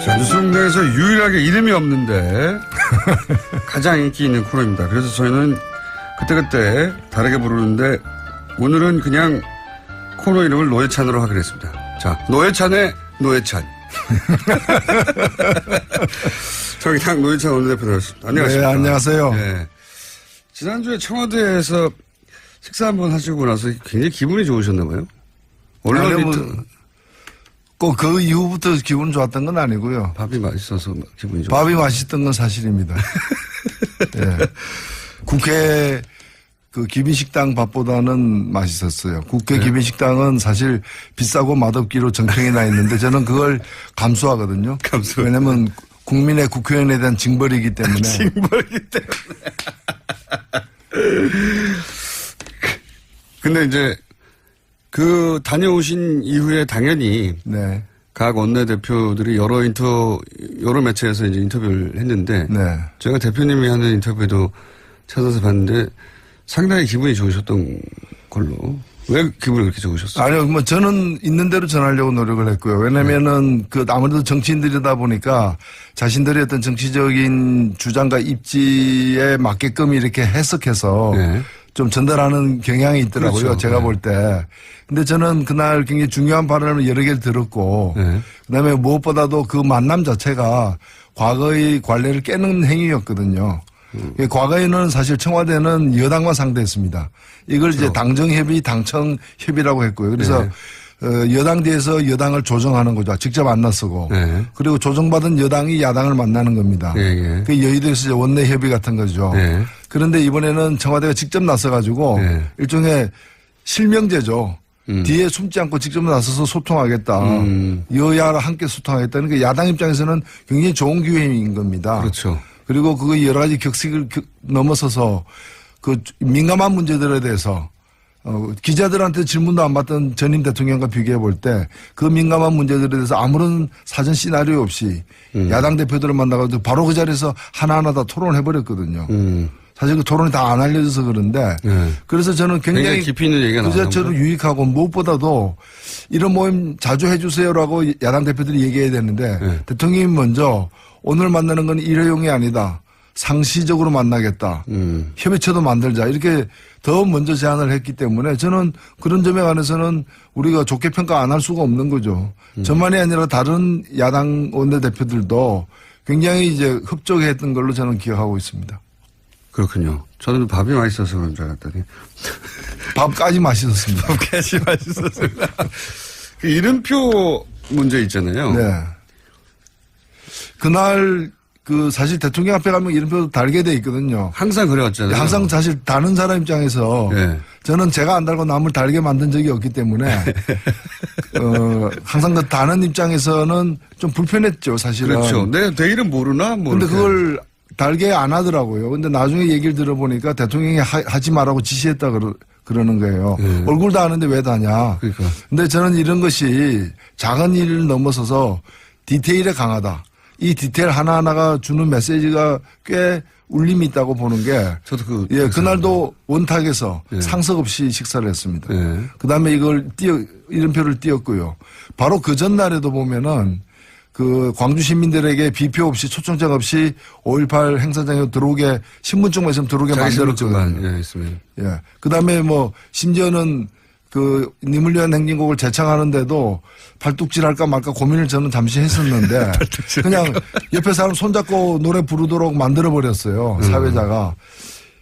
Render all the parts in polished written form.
자, 뉴스공장에서 유일하게 이름이 없는데 가장 인기 있는 코너입니다. 그래서 저희는 그때그때 다르게 부르는데 오늘은 그냥 코너 이름을 노회찬으로 하기로 했습니다. 자, 노회찬의 노회찬. 정의당 노회찬 원내대표 나왔습니다. 안녕하십니까. 네, 안녕하세요. 네. 지난주에 청와대에서 식사 한번 하시고 나서 굉장히 기분이 좋으셨나 봐요. 언론이 꼭 그 이후부터 기분 좋았던 건 아니고요. 밥이 맛있어서 기분이 좋았어요. 밥이 맛있던 건 사실입니다. 네. 국회 그 기빈식당 밥보다는 맛있었어요. 국회 기빈식당은 사실 비싸고 맛없기로 정평이 나 있는데 저는 그걸 감수하거든요. 왜냐하면 국민의 국회의원에 대한 징벌이기 때문에. 징벌이기 때문에. 근데 이제 그 다녀오신 이후에 당연히 네. 각 원내대표들이 여러 매체에서 이제 인터뷰를 했는데 네. 제가 대표님이 하는 인터뷰에도 찾아서 봤는데 상당히 기분이 좋으셨던 걸로. 왜 기분이 그렇게 좋으셨어요? 아니요, 뭐 저는 있는 대로 전하려고 노력을 했고요. 왜냐면은 그 아무래도 정치인들이다 보니까 자신들의 어떤 정치적인 주장과 입지에 맞게끔 이렇게 해석해서 네. 좀 전달하는 경향이 있더라고요. 그렇죠. 제가 볼 때. 근데 저는 그날 굉장히 중요한 발언을 여러 개를 들었고 네. 그다음에 무엇보다도 그 만남 자체가 과거의 관례를 깨는 행위였거든요. 과거에는 사실 청와대는 여당만 상대했습니다. 이걸 그렇죠. 이제 당정협의, 당청협의라고 했고요. 그래서 네. 여당대에서 여당을 조정하는 거죠. 직접 안 나서고. 네. 그리고 조정받은 여당이 야당을 만나는 겁니다. 네. 그 여의도에서 원내협의 같은 거죠. 네. 그런데 이번에는 청와대가 직접 나서가지고 네. 일종의 실명제죠. 뒤에 숨지 않고 직접 나서서 소통하겠다. 여야랑 함께 소통하겠다는 게 야당 입장에서는 굉장히 좋은 기회인 겁니다. 그렇죠. 그리고 그 여러 가지 격식을 넘어서서 그 민감한 문제들에 대해서 기자들한테 질문도 안 받던 전임 대통령과 비교해 볼 때 그 민감한 문제들에 대해서 아무런 사전 시나리오 없이 야당 대표들을 만나가지고 바로 그 자리에서 하나하나 다 토론해 버렸거든요. 사실 그 토론이 다 안 알려져서 그런데 그래서 저는 굉장히 깊이 있는 얘기가 그 자체로 유익하고 무엇보다도 이런 모임 자주 해주세요라고 야당 대표들이 얘기해야 되는데 대통령이 먼저 오늘 만나는 건 일회용이 아니다. 상시적으로 만나겠다. 협의체도 만들자. 이렇게 더 먼저 제안을 했기 때문에 저는 그런 점에 관해서는 우리가 좋게 평가 안 할 수가 없는 거죠. 저만이 아니라 다른 야당 원내대표들도 굉장히 이제 흡족했던 걸로 저는 기억하고 있습니다. 그렇군요. 저는 밥이 맛있어서 그런 줄 알았더니. 밥까지 맛있었습니다. 밥까지 맛있었습니다. 그 이름표 문제 있잖아요. 네. 그날 그 사실 대통령 앞에 가면 이름표도 달게 돼 있거든요. 항상 그래왔잖아요. 항상 사실 다른 사람 입장에서 저는 제가 안 달고 남을 달게 만든 적이 없기 때문에 항상 그 다른 입장에서는 좀 불편했죠, 사실은. 그렇죠. 내 이름 모르나? 뭐. 근데 그걸 달게 안 하더라고요. 근데 나중에 얘기를 들어보니까 대통령이 하지 말라고 지시했다 그러는 거예요. 얼굴도 아는데 왜 다냐. 그러니까. 근데 저는 이런 것이 작은 일을 넘어서서 디테일에 강하다. 이 디테일 하나하나가 주는 메시지가 꽤 울림이 있다고 보는 게. 저도 그날도 원탁에서 상석 없이 식사를 했습니다. 네. 그 다음에 이름표를 띄었고요. 바로 그 전날에도 보면은 그 광주 시민들에게 비표 없이 초청장 없이 5.18 행사장에 들어오게 신분증만 있으면 들어오게 만들었거든요. 있습니다. 예. 그 다음에 뭐 심지어는 그 니물리한 행진곡을 재창하는데도 발뚝질할까 말까 고민을 저는 잠시 했었는데 그냥 옆에 사람 손잡고 노래 부르도록 만들어버렸어요. 사회자가.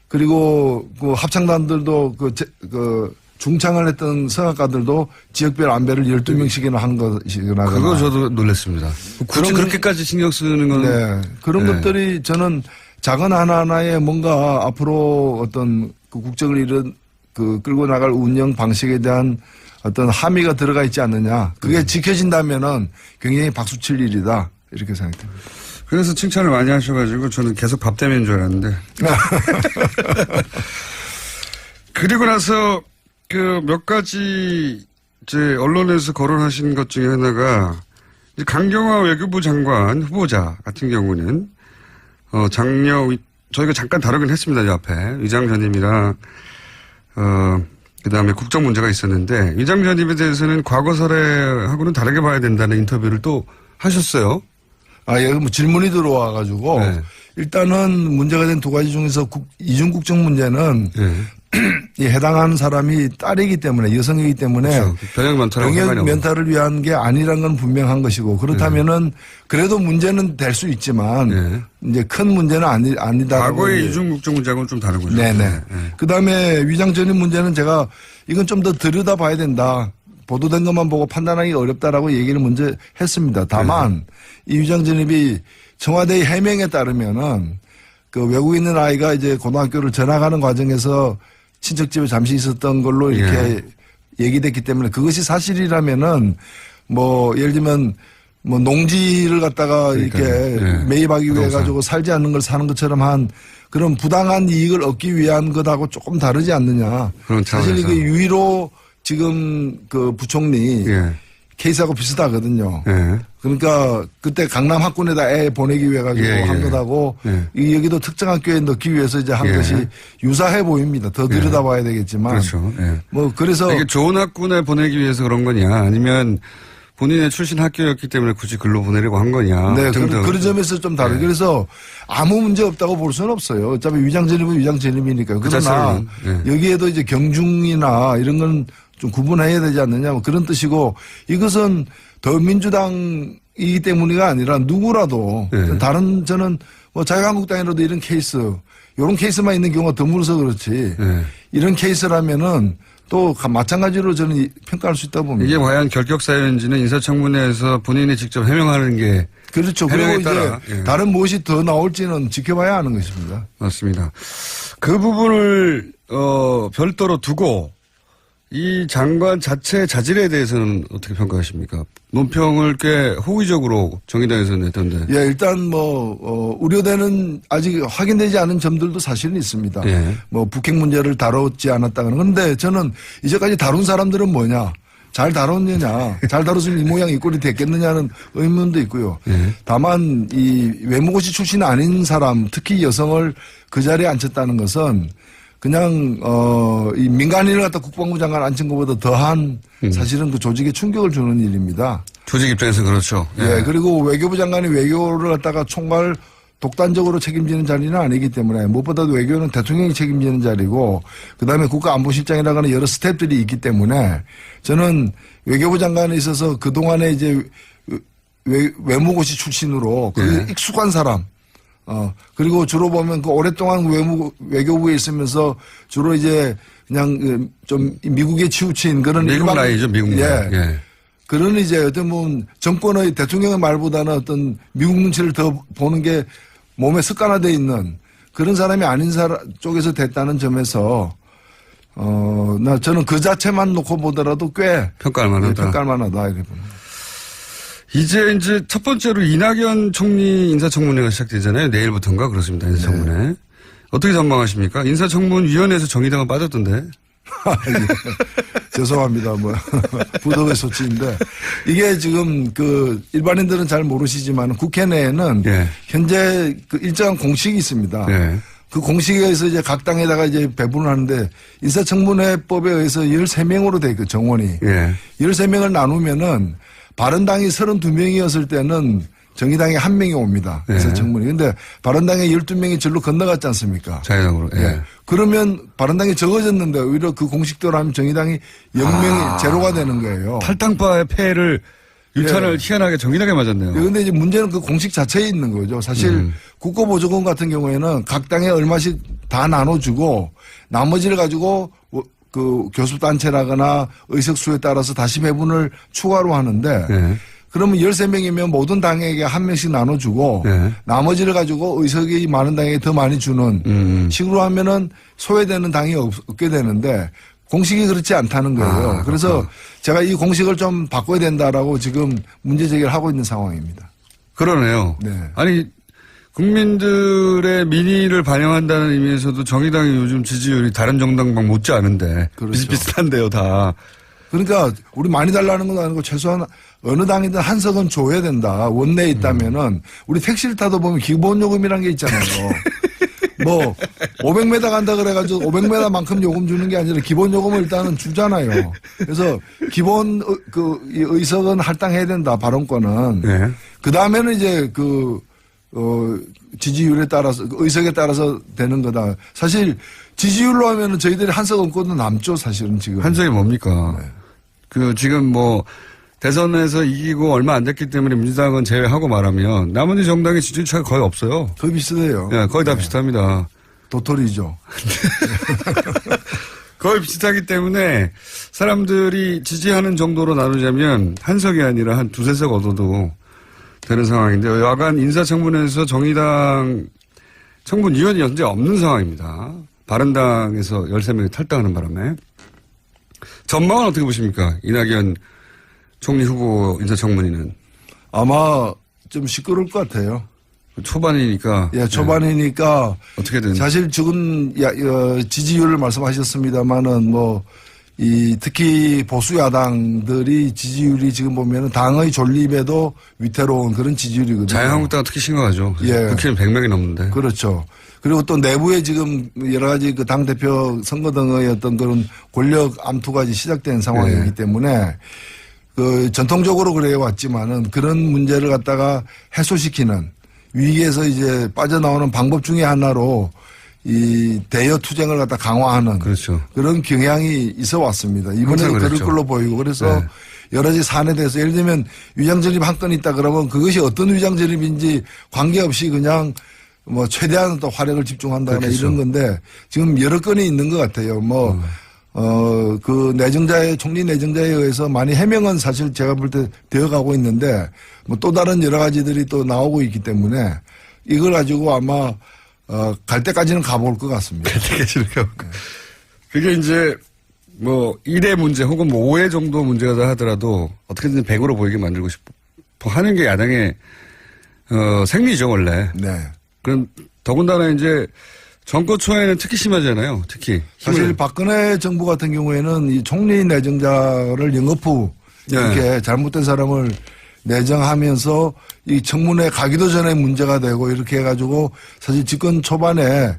그리고 그 합창단들도 그 중창을 했던 성악가들도 지역별 안배를 12명씩이나 한 것이거나. 그거 저도 놀랐습니다. 굳이 그렇게까지 신경 쓰는 건. 네. 그런 것들이 저는 작은 하나하나에 뭔가 앞으로 어떤 그 국정을 끌고 나갈 운영 방식에 대한 어떤 함의가 들어가 있지 않느냐. 그게 지켜진다면은 굉장히 박수 칠 일이다. 이렇게 생각됩니다. 그래서 칭찬을 많이 하셔가지고 저는 계속 밥 때문인 줄 알았는데. 그리고 나서 그 몇 가지 이제 언론에서 거론하신 것 중에 하나가 이제 강경화 외교부 장관 후보자 같은 경우는 저희가 잠깐 다루긴 했습니다. 이 앞에 위장 전임이랑 그다음에 국정 문제가 있었는데 위장 전임에 대해서는 과거 사례하고는 다르게 봐야 된다는 인터뷰를 또 하셨어요. 예, 뭐 질문이 들어와가지고 네. 일단은 문제가 된 두 가지 중에서 이중국적 문제는 네. 이 해당하는 사람이 딸이기 때문에 여성이기 때문에 그렇죠. 병역 면탈하고 상관이 병역 없는. 면탈을 위한 게 아니란 건 분명한 것이고 그렇다면은 그래도 문제는 될 수 있지만 네. 이제 큰 문제는 아니다. 과거의 이중국적 문제하고는 좀 다른 거죠. 네네. 네. 그다음에 위장 전입 문제는 제가 이건 좀 더 들여다봐야 된다. 보도된 것만 보고 판단하기 어렵다라고 얘기를 먼저 했습니다. 다만 이 위장 전입이 청와대의 해명에 따르면은 그 외국에 있는 아이가 이제 고등학교를 전학하는 과정에서 친척집에 잠시 있었던 걸로 이렇게 얘기됐기 때문에 그것이 사실이라면은 뭐 예를 들면 뭐 농지를 갖다가 그러니까요. 이렇게 매입하기 위해 부동산. 가지고 살지 않는 걸 사는 것처럼 한 그런 부당한 이익을 얻기 위한 것하고 조금 다르지 않느냐. 그런 사실 차원에서. 이게 유일로 지금 그 부총리 예. 케이스하고 비슷하거든요. 예. 그러니까 그때 강남 학군에다 애 보내기 위해 가지고 예, 한 예. 것하고 예. 이 여기도 특정 학교에 넣기 위해서 이제 한 예. 것이 유사해 보입니다. 더 들여다봐야 되겠지만. 그렇죠. 예. 뭐 그래서 이게 좋은 학군에 보내기 위해서 그런 거냐 아니면 본인의 출신 학교였기 때문에 굳이 글로 보내려고 한 거냐. 네, 등등. 그런 점에서 좀 다르죠. 그래서 아무 문제 없다고 볼 수는 없어요. 어차피 위장 전입은 위장 전입이니까요. 그 그러나 자체로는, 여기에도 이제 경중이나 이런 건 좀 구분해야 되지 않느냐 뭐 그런 뜻이고 이것은 더민주당이기 때문이가 아니라 누구라도 네. 다른 저는 뭐 자유한국당이라도 이런 케이스 이런 케이스만 있는 경우가 드물어서 그렇지 네. 이런 케이스라면은 또 마찬가지로 저는 평가할 수 있다고 봅니다. 이게 과연 결격 사유인지는 인사청문회에서 본인이 직접 해명하는 게 그렇죠. 그리고 해명에 이제 따라, 예. 다른 무엇이 더 나올지는 지켜봐야 하는 것입니다. 맞습니다. 그 부분을 별도로 두고 이 장관 자체 자질에 대해서는 어떻게 평가하십니까? 논평을 꽤 호의적으로 정의당에서는 냈던데. 예, 일단 우려되는 아직 확인되지 않은 점들도 사실은 있습니다. 예. 뭐 북핵 문제를 다뤘지 않았다는 건데 저는 이제까지 다룬 사람들은 뭐냐? 잘 다뤘느냐? 잘 다뤘으면 이 모양 이 꼴이 됐겠느냐는 의문도 있고요. 예. 다만 이 외무고시 출신 아닌 사람, 특히 여성을 그 자리에 앉혔다는 것은 그냥 이 민간인을 갖다 국방부 장관 앉힌 것보다 더한 사실은 그 조직에 충격을 주는 일입니다. 조직 입장에서 그렇죠. 예, 그리고 외교부 장관이 외교를 갖다가 총괄 독단적으로 책임지는 자리는 아니기 때문에 무엇보다도 외교는 대통령이 책임지는 자리고 그다음에 국가안보실장이라고 하는 여러 스텝들이 있기 때문에 저는 외교부 장관에 있어서 그동안에 이제 외무고시 출신으로 그 익숙한 사람 그리고 주로 보면 그 오랫동안 외교부에 있으면서 주로 이제 그냥 좀 미국에 치우친 그런 미국 나이죠, 미국 나이. 예. 그런 이제 어떤 뭐 정권의 대통령의 말보다는 어떤 미국 눈치를 더 보는 게 몸에 습관화되어 있는 그런 사람이 아닌 사람 쪽에서 됐다는 점에서 저는 그 자체만 놓고 보더라도 꽤 평가할 만하다. 평가할 만하다 이렇게 봅니다. 이제 첫 번째로 이낙연 총리 인사청문회가 시작되잖아요. 내일부터인가 그렇습니다. 인사청문회. 네. 어떻게 전망하십니까? 인사청문위원회에서 정의당은 빠졌던데. 죄송합니다. 뭐 부덕의 소치인데 이게 지금 그 일반인들은 잘 모르시지만 국회 내에는 현재 그 일정한 공식이 있습니다. 그 공식에 의해서 이제 각 당에다가 이제 배분을 하는데 인사청문회법에 의해서 13명으로 돼 있고 정원이 13명을 나누면은 바른당이 32명이었을 때는 정의당에 1명이 옵니다. 인사청문회. 근데 바른당에 12명이 절로 건너갔지 않습니까? 자유당으로. 그러면 바른당이 적어졌는데 오히려 그 공식대로 하면 정의당이 0명이 제로가 되는 거예요. 탈당파의 패를 유탄을 희한하게 정의당에 맞았네요. 그런데 이제 문제는 그 공식 자체에 있는 거죠. 사실 국고보조금 같은 경우에는 각 당에 얼마씩 다 나눠주고 나머지를 가지고 그 교수단체라거나 의석수에 따라서 다시 배분을 추가로 하는데 그러면 13명이면 모든 당에게 1명씩 나눠주고 나머지를 가지고 의석이 많은 당에게 더 많이 주는 식으로 하면은 소외되는 당이 없게 되는데 공식이 그렇지 않다는 거예요. 그래서 제가 이 공식을 좀 바꿔야 된다라고 지금 문제 제기를 하고 있는 상황입니다. 그러네요. 아니 국민들의 민의를 반영한다는 의미에서도 정의당이 요즘 지지율이 다른 정당방 못지 않은데 그렇죠. 비슷한데요 다. 그러니까 우리 많이 달라는 건 아니고 최소한 어느 당이든 한 석은 줘야 된다. 원내에 있다면은 우리 택시를 타다 보면 기본요금이라는 게 있잖아요. 뭐 500m 간다 그래가지고 500m만큼 요금 주는 게 아니라 기본 요금을 일단은 주잖아요. 그래서 기본 이 의석은 할당해야 된다 발언권은. 네. 그 다음에는 이제 지지율에 따라서 의석에 따라서 되는 거다. 사실 지지율로 하면은 저희들이 한석 얹고도 남죠 사실은 지금. 한석이 뭡니까? 네. 지금 대선에서 이기고 얼마 안 됐기 때문에 민주당은 제외하고 말하면 나머지 정당의 지지율 차가 거의 없어요. 거의 비슷해요. 네, 거의 다 비슷합니다. 도토리죠. 거의 비슷하기 때문에 사람들이 지지하는 정도로 나누자면 한석이 아니라 한 두세 석 얻어도 되는 상황인데요. 여간 인사청문회에서 정의당 청문위원이 현재 없는 상황입니다. 바른당에서 13명이 탈당하는 바람에. 전망은 어떻게 보십니까? 이낙연 총리 후보 인사청문회는. 아마 좀 시끄러울 것 같아요. 초반이니까. 예, 초반이니까. 네. 어떻게든. 사실 지금 지지율을 말씀하셨습니다만은 특히 보수 야당들이 지지율이 지금 보면은 당의 존립에도 위태로운 그런 지지율이거든요. 자유한국당 특히 심각하죠. 예. 국회의원 100명이 넘는데. 그렇죠. 그리고 또 내부에 지금 여러 가지 당대표 선거 등의 어떤 그런 권력 암투가 시작된 상황이기 네. 때문에 전통적으로 그래 왔지만은 그런 문제를 갖다가 해소시키는 위기에서 이제 빠져나오는 방법 중에 하나로 이 대여 투쟁을 갖다 강화하는 그렇죠. 그런 경향이 있어 왔습니다. 이번에도 그럴 걸로 보이고 그래서 네. 여러 가지 사안에 대해서 예를 들면 위장전입 한 건 있다 그러면 그것이 어떤 위장전입인지 관계없이 그냥 최대한 또 화력을 집중한다거나 그렇겠죠. 이런 건데 지금 여러 건이 있는 것 같아요. 총리 내정자에 의해서 많이 해명은 사실 제가 볼 때 되어 가고 있는데 또 다른 여러 가지들이 또 나오고 있기 때문에 이걸 가지고 아마 갈 때까지는 가볼 것 같습니다. 갈 때까지는 가볼 것. 그게 이제 1회 문제 혹은 5회 정도 문제가 하더라도 어떻게든 100으로 보이게 만들고 싶어 하는 게 야당의 생리죠 원래. 네. 그럼 더군다나 이제 정권 초에는 특히 심하잖아요. 특히 사실 박근혜 정부 같은 경우에는 이 총리 내정자를 영업후 이렇게 잘못된 사람을 내정하면서 이 청문회 가기도 전에 문제가 되고 이렇게 해가지고 사실 집권 초반에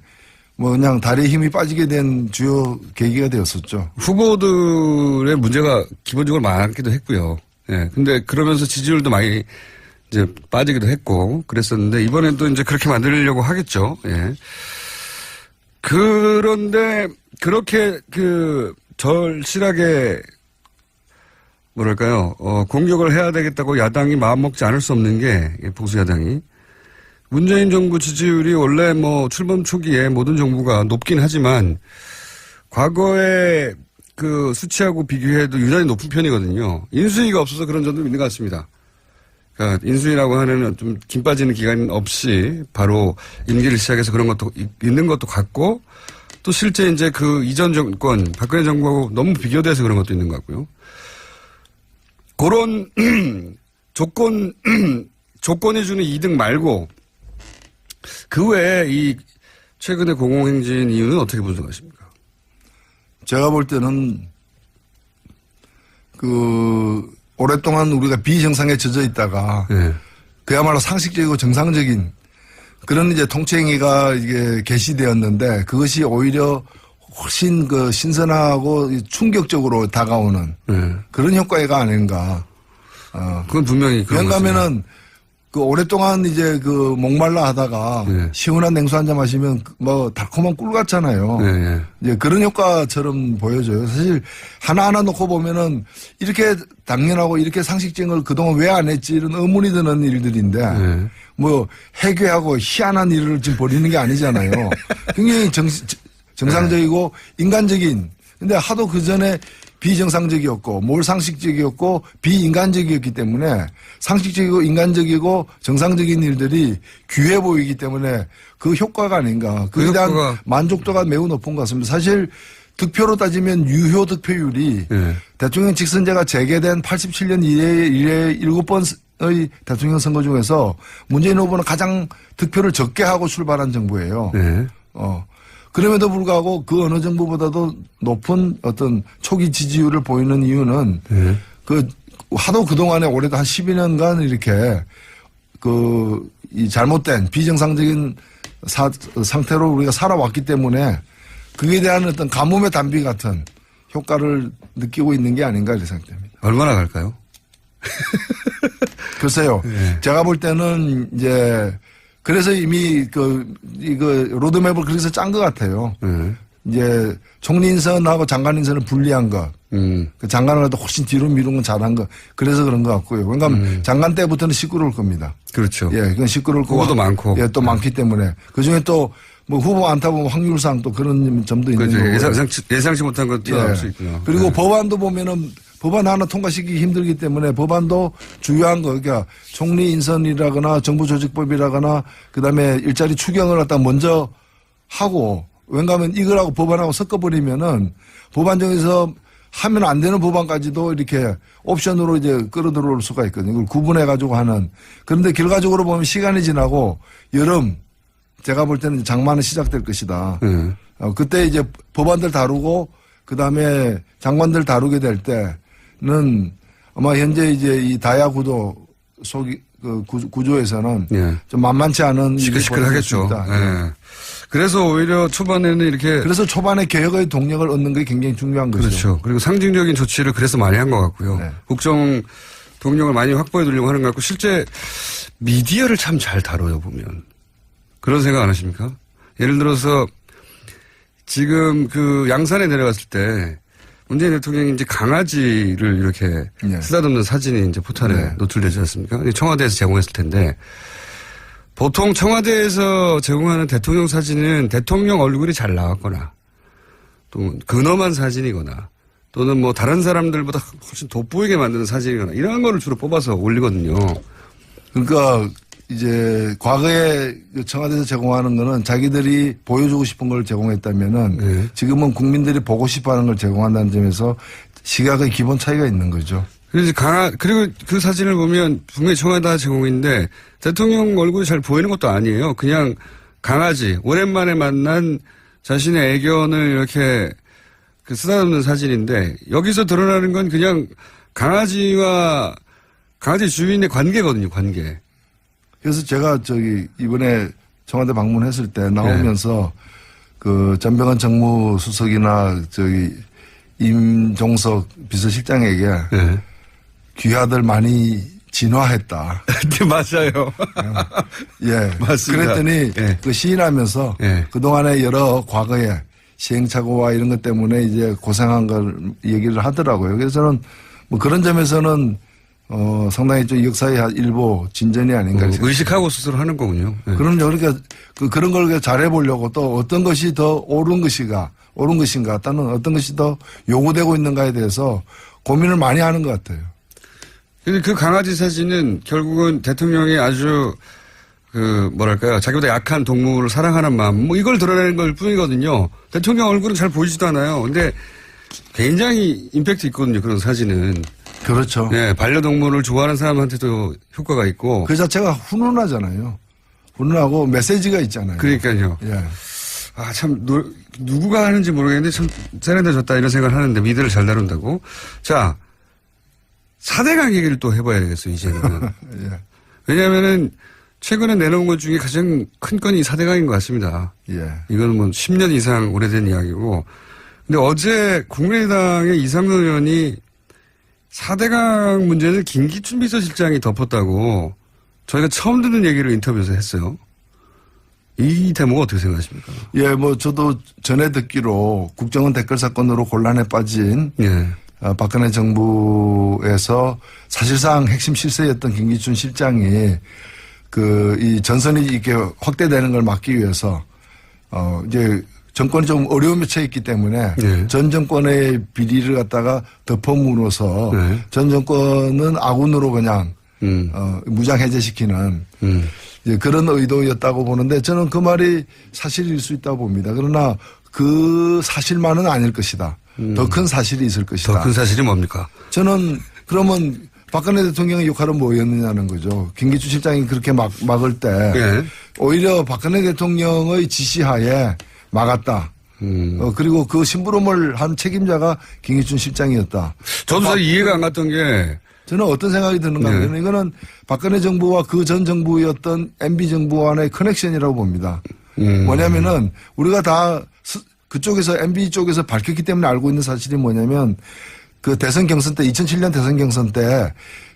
그냥 다리에 힘이 빠지게 된 주요 계기가 되었었죠. 후보들의 문제가 기본적으로 많기도 했고요. 예. 근데 그러면서 지지율도 많이 이제 빠지기도 했고 그랬었는데 이번에도 이제 그렇게 만들려고 하겠죠. 예. 그런데 그렇게 절실하게 공격을 해야 되겠다고 야당이 마음먹지 않을 수 없는 게 보수 야당이 문재인 정부 지지율이 원래 출범 초기에 모든 정부가 높긴 하지만 과거에 수치하고 비교해도 유난히 높은 편이거든요. 인수위가 없어서 그런 점도 있는 것 같습니다. 그러니까 인수위라고 하는 좀 김 빠지는 기간 없이 바로 임기를 시작해서 그런 것도 있는 것도 같고 또 실제 이제 이전 정권 박근혜 정부하고 너무 비교돼서 그런 것도 있는 것 같고요. 그런 조건이 주는 이득 말고 그 외에 이 최근의 공공행진 이유는 어떻게 분석하십니까? 제가 볼 때는 오랫동안 우리가 비정상에 젖어 있다가 네. 그야말로 상식적이고 정상적인 그런 이제 통치행위가 이게 개시되었는데 그것이 오히려 훨씬 신선하고 충격적으로 다가오는 그런 효과가 아닌가. 그건 분명히 그런 왜냐하면은 오랫동안 이제 목말라 하다가 네. 시원한 냉수 한 잔 마시면 달콤한 꿀 같잖아요. 네. 이제 그런 효과처럼 보여져요. 사실 하나하나 놓고 보면은 이렇게 당연하고 이렇게 상식적인 걸 그동안 왜 안 했지 이런 의문이 드는 일들인데 네. 해괴하고 희한한 일을 지금 벌이는 게 아니잖아요. 굉장히 정상적이고 인간적인 근데 하도 그 전에 비정상적이었고 몰상식적이었고 비인간적이었기 때문에 상식적이고 인간적이고 정상적인 일들이 귀해 보이기 때문에 그 효과가 아닌가. 그에 대한 만족도가 매우 높은 것 같습니다. 사실 득표로 따지면 유효 득표율이 대통령 직선제가 재개된 87년 이래 7번의 대통령 선거 중에서 문재인 후보는 가장 득표를 적게 하고 출발한 정부예요. 네. 그럼에도 불구하고 그 어느 정부보다도 높은 어떤 초기 지지율을 보이는 이유는 하도 그동안에 올해도 한 12년간 이렇게 이 잘못된 비정상적인 상태로 우리가 살아왔기 때문에 그에 대한 어떤 가뭄의 단비 같은 효과를 느끼고 있는 게 아닌가 이렇게 생각됩니다. 얼마나 갈까요? 글쎄요. 네. 제가 볼 때는 이제 그래서 이미 이거 로드맵을 그래서 짠 것 같아요. 이제 총리 인선하고 장관 인선을 분리한 것. 그 장관을 갖다 훨씬 뒤로 미룬 건 잘한 것. 그래서 그런 것 같고요. 그러니까 장관 때부터는 시끄러울 겁니다. 그렇죠. 예, 그건 시끄러울 거고. 후보도 많고. 예, 또 많기 때문에. 그 중에 또 뭐 후보 많다 보면 확률상 또 그런 점도 있는 그렇죠. 거고. 예상치 못한 것도 나올 수 있고요. 그리고 법안도 보면은 법안 하나 통과시키기 힘들기 때문에 법안도 중요한 거, 그러니까 총리 인선이라거나 정부조직법이라거나 그다음에 일자리 추경을 갖다 먼저 하고 왠가하면 이거라고 법안하고 섞어버리면은 법안 중에서 하면 안 되는 법안까지도 이렇게 옵션으로 이제 끌어들어올 수가 있거든요. 이걸 구분해가지고 하는. 그런데 결과적으로 보면 시간이 지나고 여름, 제가 볼 때는 장마는 시작될 것이다. 그때 이제 법안들 다루고 그다음에 장관들 다루게 될 때는 아마 현재 이제 이 다야 구도 구조에서는 좀 만만치 않은 시끌시끌하겠죠. 네. 그래서 오히려 초반에는 이렇게 그래서 초반에 개혁의 동력을 얻는 게 굉장히 중요한 거죠. 그렇죠. 그리고 상징적인 조치를 그래서 많이 한 것 같고요. 네. 국정 동력을 많이 확보해 두려고 하는 것 같고 실제 미디어를 참 잘 다뤄요 보면. 그런 생각 안 하십니까? 예를 들어서 지금 그 양산에 내려갔을 때 문재인 대통령이 이제 강아지를 이렇게 쓰다듬는 사진이 이제 포털에 노출되지 않습니까? 청와대에서 제공했을 텐데 보통 청와대에서 제공하는 대통령 사진은 대통령 얼굴이 잘 나왔거나 또 근엄한 사진이거나 또는 뭐 다른 사람들보다 훨씬 돋보이게 만드는 사진이거나 이런 거를 주로 뽑아서 올리거든요. 그러니까 이제 과거에 청와대에서 제공하는 거는 자기들이 보여주고 싶은 걸 제공했다면은 지금은 국민들이 보고 싶어 하는 걸 제공한다는 점에서 시각의 기본 차이가 있는 거죠. 그리고 그 사진을 보면 분명히 청와대 제공인데 대통령 얼굴이 잘 보이는 것도 아니에요. 그냥 강아지, 오랜만에 만난 자신의 애견을 이렇게 쓰다듬는 사진인데 여기서 드러나는 건 그냥 강아지와 강아지 주인의 관계거든요, 관계. 그래서 제가 이번에 청와대 방문했을 때 나오면서 그 전병헌 정무수석이나 임종석 비서실장에게 귀하들 많이 진화했다. 네, 맞아요. 예. 맞습니다. 그랬더니 그 시인하면서 그동안의 여러 과거의 시행착오와 이런 것 때문에 이제 고생한 걸 얘기를 하더라고요. 그래서 저는 뭐 그런 점에서는 상당히 좀 역사의 일부 진전이 아닌가. 의식하고 스스로 하는 거군요. 그럼요. 그러니까 그런 걸 잘해보려고 또 어떤 것이 더 옳은 것인가 또는 어떤 것이 더 요구되고 있는가에 대해서 고민을 많이 하는 것 같아요. 근데 그 강아지 사진은 결국은 대통령이 아주 자기보다 약한 동물을 사랑하는 마음, 뭐 이걸 드러내는 걸 뿐이거든요. 대통령 얼굴은 잘 보이지도 않아요. 근데 굉장히 임팩트 있거든요. 그런 사진은. 그렇죠. 네, 반려동물을 좋아하는 사람한테도 효과가 있고. 그 자체가 훈훈하잖아요. 훈훈하고 메시지가 있잖아요. 그러니까요. 예. 아, 참, 누구가 하는지 모르겠는데 참 세련되졌다 이런 생각을 하는데 미드를 잘 다룬다고. 자, 4대강 얘기를 또 해봐야 되겠어요, 이제는. 예. 왜냐면은 최근에 내놓은 것 중에 가장 큰 건이 4대강인 것 같습니다. 예. 이거는 뭐 10년 이상 오래된 이야기고. 근데 어제 국민의당의 이상돈 의원이 4대강 문제는 김기춘 비서실장이 덮었다고 저희가 처음 듣는 얘기를 인터뷰에서 했어요. 이 대목은 어떻게 생각하십니까? 예, 뭐 저도 전에 듣기로 국정원 댓글 사건으로 곤란에 빠진 박근혜 정부에서 사실상 핵심 실세였던 김기춘 실장이 이 전선이 이렇게 확대되는 걸 막기 위해서 이제 정권이 좀 어려움에 처해 있기 때문에 전 정권의 비리를 갖다가 덮어물어서 전 정권은 아군으로 그냥 무장 해제시키는 그런 의도였다고 보는데 저는 그 말이 사실일 수 있다고 봅니다. 그러나 그 사실만은 아닐 것이다. 더 큰 사실이 있을 것이다. 더 큰 사실이 뭡니까? 저는 그러면 박근혜 대통령의 역할은 뭐였느냐는 거죠. 김기춘 실장이 그렇게 막을 때 오히려 박근혜 대통령의 지시하에 막았다. 그리고 그 심부름을 한 책임자가 김기춘 실장이었다. 저도 잘 이해가 안 갔던 게 저는 어떤 생각이 드는가 하면 이거는 박근혜 정부와 그 전 정부였던 MB 정부 간의 커넥션이라고 봅니다. 뭐냐면은 우리가 다 그쪽에서 MB 쪽에서 밝혔기 때문에 알고 있는 사실이 뭐냐면 그 대선 경선 때 2007년 대선 경선 때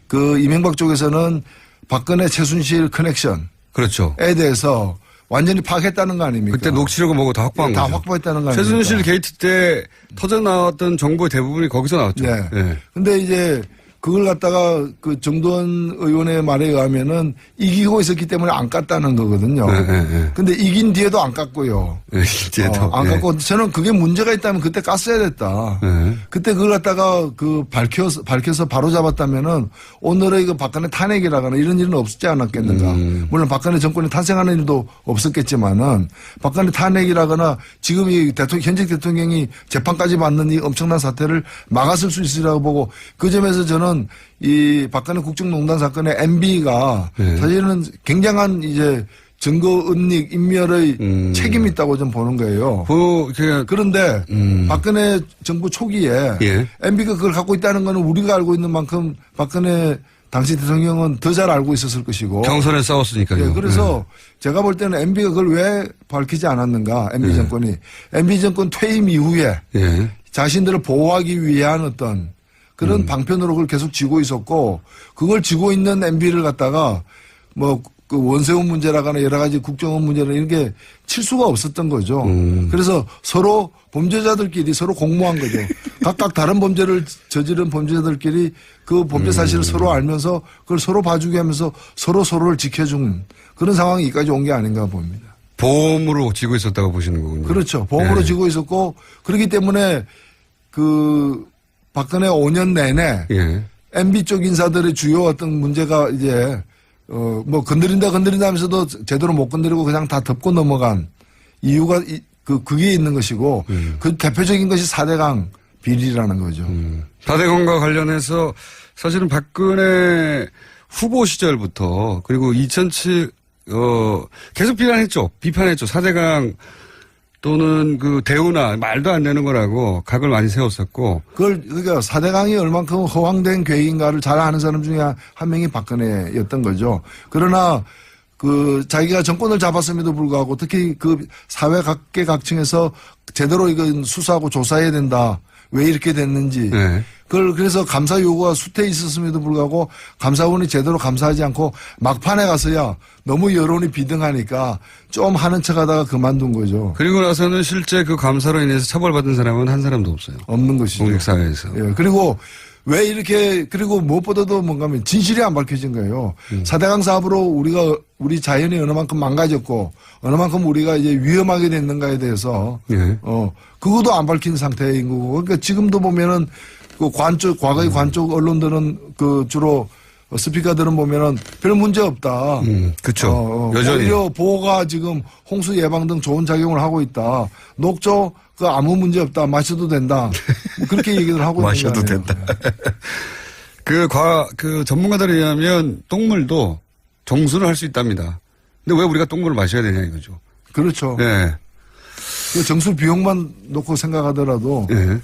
그 이명박 쪽에서는 박근혜 최순실 커넥션에 그렇죠. 대해서 완전히 파악했다는 거 아닙니까? 그때 녹취록을 뭐고 다 확보한 다 거죠. 확보했다는 거 아닙니까? 최순실 게이트 때 터져 나왔던 정보의 대부분이 거기서 나왔죠. 네. 네. 근데 이제 그걸 갖다가 그 정도원 의원의 말에 의하면은 이기고 있었기 때문에 안 깠다는 거거든요. 네. 근데 이긴 뒤에도 안 깠고요. 네, 이제도. 안 네. 깠고 저는 그게 문제가 있다면 그때 깠어야 됐다. 네. 그때 그걸 갖다가 그 밝혀서 바로 잡았다면은 오늘의 그 박근혜 탄핵이라거나 이런 일은 없지 않았겠는가. 물론 박근혜 정권이 탄생하는 일도 없었겠지만은 박근혜 탄핵이라거나 지금 이 현직 대통령이 재판까지 받는 이 엄청난 사태를 막았을 수 있으리라고 보고 그 점에서 저는 이 박근혜 국정농단 사건의 MB가 네. 사실은 굉장한 이제 증거 은닉 인멸의 책임이 있다고 좀 보는 거예요. 그런데 박근혜 정부 초기에 예. MB가 그걸 갖고 있다는 거는 우리가 알고 있는 만큼 박근혜 당시 대통령은 더 잘 알고 있었을 것이고. 경선에 싸웠으니까요. 네, 그래서 제가 볼 때는 MB가 그걸 왜 밝히지 않았는가. MB 정권이. MB 정권 퇴임 이후에 예. 자신들을 보호하기 위한 어떤 그런 방편으로 그걸 계속 쥐고 있었고 그걸 쥐고 있는 MB를 갖다가 뭐 그 원세훈 문제라거나 여러 가지 국정원 문제나 이런 게 칠 수가 없었던 거죠. 그래서 서로 범죄자들끼리 서로 공모한 거죠. 각각 다른 범죄를 저지른 범죄자들끼리 그 범죄 사실을 서로 알면서 그걸 서로 봐주게 하면서 서로를 지켜준 그런 상황이 여기까지 온 게 아닌가 봅니다. 보험으로 지고 있었다고 보시는 거군요. 그렇죠. 보험으로 예. 지고 있었고 그렇기 때문에 그 박근혜 5년 내내 예. MB 쪽 인사들의 주요 어떤 문제가 이제 뭐 건드린다 하면서도 제대로 못 건드리고 그냥 다 덮고 넘어간 이유가 그게 있는 것이고 그 대표적인 것이 4대강 비리라는 거죠. 4대강과 관련해서 사실은 박근혜 후보 시절부터 그리고 2007 계속 비판했죠. 4대강 또는 그 대우나 말도 안 되는 거라고 각을 많이 세웠었고. 그러니까 4대강이 얼만큼 허황된 계획인가를 잘 아는 사람 중에 한 명이 박근혜였던 거죠. 그러나 그 자기가 정권을 잡았음에도 불구하고 특히 그 사회 각계각층에서 제대로 이건 수사하고 조사해야 된다. 왜 이렇게 됐는지. 네. 그걸 그래서 감사 요구가 수태 있었음에도 불구하고 감사원이 제대로 감사하지 않고 막판에 가서야 너무 여론이 비등하니까 좀 하는 척 하다가 그만둔 거죠. 그리고 나서는 실제 그 감사로 인해서 처벌받은 사람은 한 사람도 없어요. 없는 것이죠. 공직사회에서. 예. 그리고 왜 이렇게 그리고 무엇보다도 뭔가 하면 진실이 안 밝혀진 거예요. 4대강 사업으로 우리 자연이 어느 만큼 망가졌고 어느 만큼 우리가 이제 위험하게 됐는가에 대해서 예. 그것도 안 밝힌 상태인 거고 그러니까 지금도 보면은 그 과거의 관 쪽 언론들은 그 주로 스피커들은 보면은 별 문제 없다. 그렇죠. 여전히. 오히려 보호가 지금 홍수 예방 등 좋은 작용을 하고 있다. 녹조 그 아무 문제 없다. 마셔도 된다. 뭐 그렇게 얘기를 하고 있는 마셔도 거예요. 된다. 그 전문가들에 의하면 똥물도 정수를 할 수 있답니다. 근데 왜 우리가 똥물을 마셔야 되냐 이거죠. 그렇죠. 네. 그 정수 비용만 놓고 생각하더라도 네.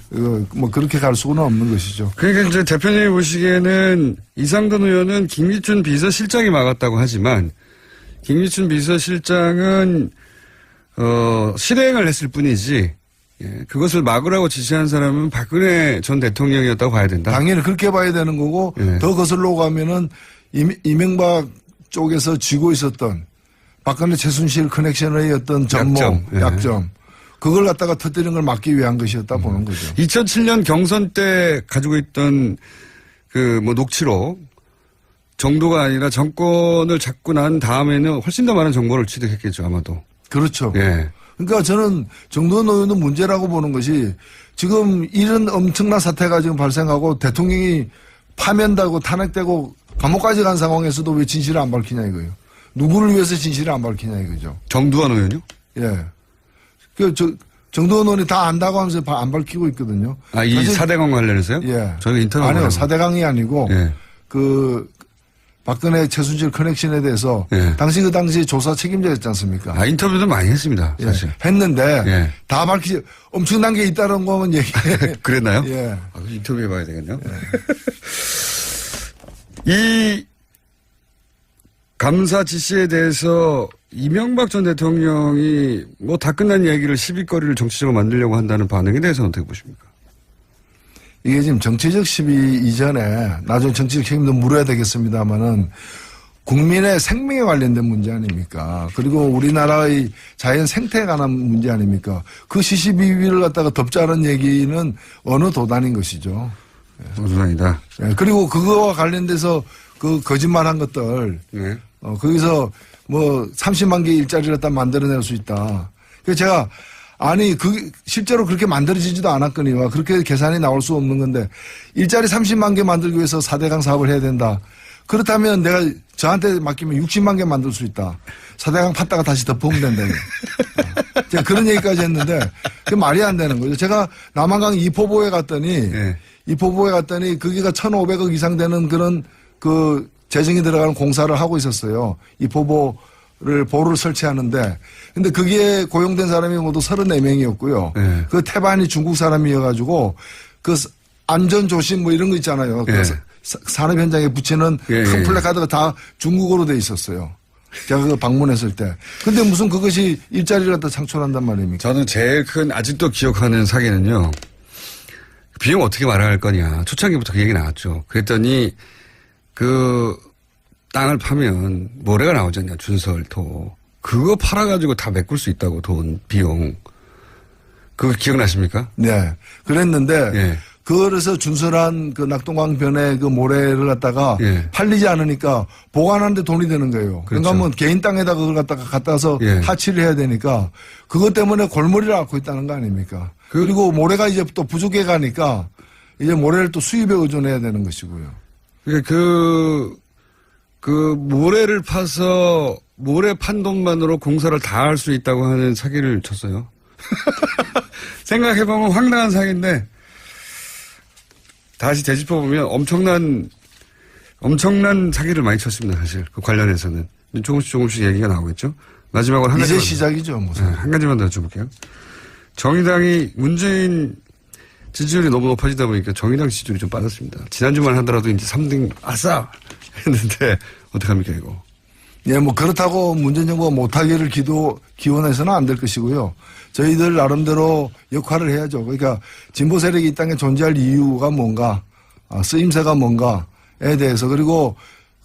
뭐 그렇게 갈 수는 없는 것이죠. 그러니까 이제 대표님이 보시기에는 이상돈 의원은 김기춘 비서실장이 막았다고 하지만 김기춘 비서실장은 실행을 했을 뿐이지 그것을 막으라고 지시한 사람은 박근혜 전 대통령이었다고 봐야 된다. 당연히 그렇게 봐야 되는 거고 네. 더 거슬러 가면은 이명박 쪽에서 쥐고 있었던 박근혜 최순실 커넥션의 어떤 전모, 약점. 그걸 갖다가 터뜨리는 걸 막기 위한 것이었다 보는 거죠. 2007년 경선 때 가지고 있던 그 뭐 녹취록 정도가 아니라 정권을 잡고 난 다음에는 훨씬 더 많은 정보를 취득했겠죠, 아마도. 그렇죠. 예. 그러니까 저는 정도원 의원은 문제라고 보는 것이 지금 이런 엄청난 사태가 지금 발생하고 대통령이 파면되고 탄핵되고 감옥까지 간 상황에서도 왜 진실을 안 밝히냐 이거예요. 누구를 위해서 진실을 안 밝히냐 이거죠. 정두환 의원요? 예. 정도원 의원이 다 안다고 하면서 안 밝히고 있거든요. 아, 이 4대강 관련해서요? 예. 저희가 인터뷰 아니요. 4대강이 아니고 예. 그 박근혜 최순실 커넥션에 대해서 예. 당시 조사 책임자였지 않습니까? 아, 인터뷰도 많이 했습니다, 사실. 예. 했는데 예. 다 밝히지 엄청난 게 있다는 거면 얘기해. 그랬나요? 예. 아, 인터뷰 해봐야 되겠네요. 이 감사 지시에 대해서 이명박 전 대통령이 뭐 다 끝난 얘기를 시비거리를 정치적으로 만들려고 한다는 반응에 대해서는 어떻게 보십니까? 이게 지금 정치적 시비 이전에 나중에 정치적 책임도 물어야 되겠습니다만은 국민의 생명에 관련된 문제 아닙니까? 그리고 우리나라의 자연 생태에 관한 문제 아닙니까? 그 시시비비를 갖다가 덮자는 얘기는 어느 도단인 것이죠. 도단이다. 예, 그리고 그거와 관련돼서 그 거짓말한 것들 네. 거기서 뭐 30만 개 일자리를 갖다 만들어낼 수 있다. 그래서 제가 아니 실제로 그렇게 만들어지지도 않았거니와 그렇게 계산이 나올 수 없는 건데 일자리 30만 개 만들기 위해서 4대강 사업을 해야 된다. 그렇다면 내가 저한테 맡기면 60만 개 만들 수 있다. 4대강 팠다가 다시 덮으면 된다. 제가 그런 얘기까지 했는데 그게 말이 안 되는 거죠. 제가 남한강 이포보에 갔더니 네. 이포보에 갔더니 거기가 1,500억 이상 되는 그런 그 재정이 들어가는 공사를 하고 있었어요. 이포보를 보를 설치하는데 근데 거기에 고용된 사람이 모두 34명이었고요. 네. 그 태반이 중국 사람이어가지고 그 안전 조심 뭐 이런 거 있잖아요. 네. 그 산업 현장에 붙이는 큰 플래카드가 다 중국어로 돼 있었어요. 제가 그 방문했을 때. 근데 무슨 그것이 일자리를 갖다 창출한단 말입니까? 저는 제일 큰 아직도 기억하는 사기는요. 비용 어떻게 마련할 거냐. 초창기부터 그 얘기 나왔죠. 그랬더니 그 땅을 파면 모래가 나오잖아요. 준설토. 그거 팔아가지고 다 메꿀 수 있다고 돈, 비용. 그거 기억나십니까? 네. 그랬는데 예. 그래서 준설한 그 낙동강변에 그 모래를 갖다가 예. 팔리지 않으니까 보관하는데 돈이 되는 거예요. 그러니까 그렇죠. 뭐 개인 땅에다 그걸 갖다가 갖다서 예. 하치를 해야 되니까 그것 때문에 골머리를 앓고 있다는 거 아닙니까? 그리고 모래가 이제 또 부족해 가니까 이제 모래를 또 수입에 의존해야 되는 것이고요. 그러니까 그 모래를 파서 모래 판 돈만으로 공사를 다 할 수 있다고 하는 사기를 쳤어요. 생각해보면 황당한 사기인데 다시 되짚어보면 엄청난 사기를 많이 쳤습니다. 사실 그 관련해서는 조금씩 얘기가 나오겠죠. 마지막으로 한 가지만 이제 시작이죠. 무슨. 네, 한 가지만 더 여쭤볼게요. 정의당이 문재인 지지율이 너무 높아지다 보니까 정의당 지지율이 좀 빠졌습니다. 지난주만 하더라도 이제 3등 아싸 했는데 어떡합니까 이거. 예, 뭐 그렇다고 문재인 정부가 못하기를 기원해서는 안 될 것이고요. 저희들 나름대로 역할을 해야죠. 그러니까 진보 세력이 이 땅에 존재할 이유가 뭔가, 쓰임새가 뭔가에 대해서 그리고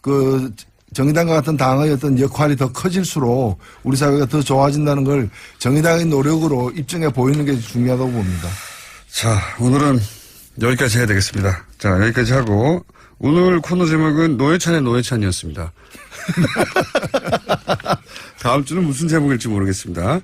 그 정의당과 같은 당의 어떤 역할이 더 커질수록 우리 사회가 더 좋아진다는 걸 정의당의 노력으로 입증해 보이는 게 중요하다고 봅니다. 자, 오늘은 여기까지 해야 되겠습니다. 자, 여기까지 하고 오늘 코너 제목은 노회찬의 노회찬이었습니다. 다음 주는 무슨 제목일지 모르겠습니다.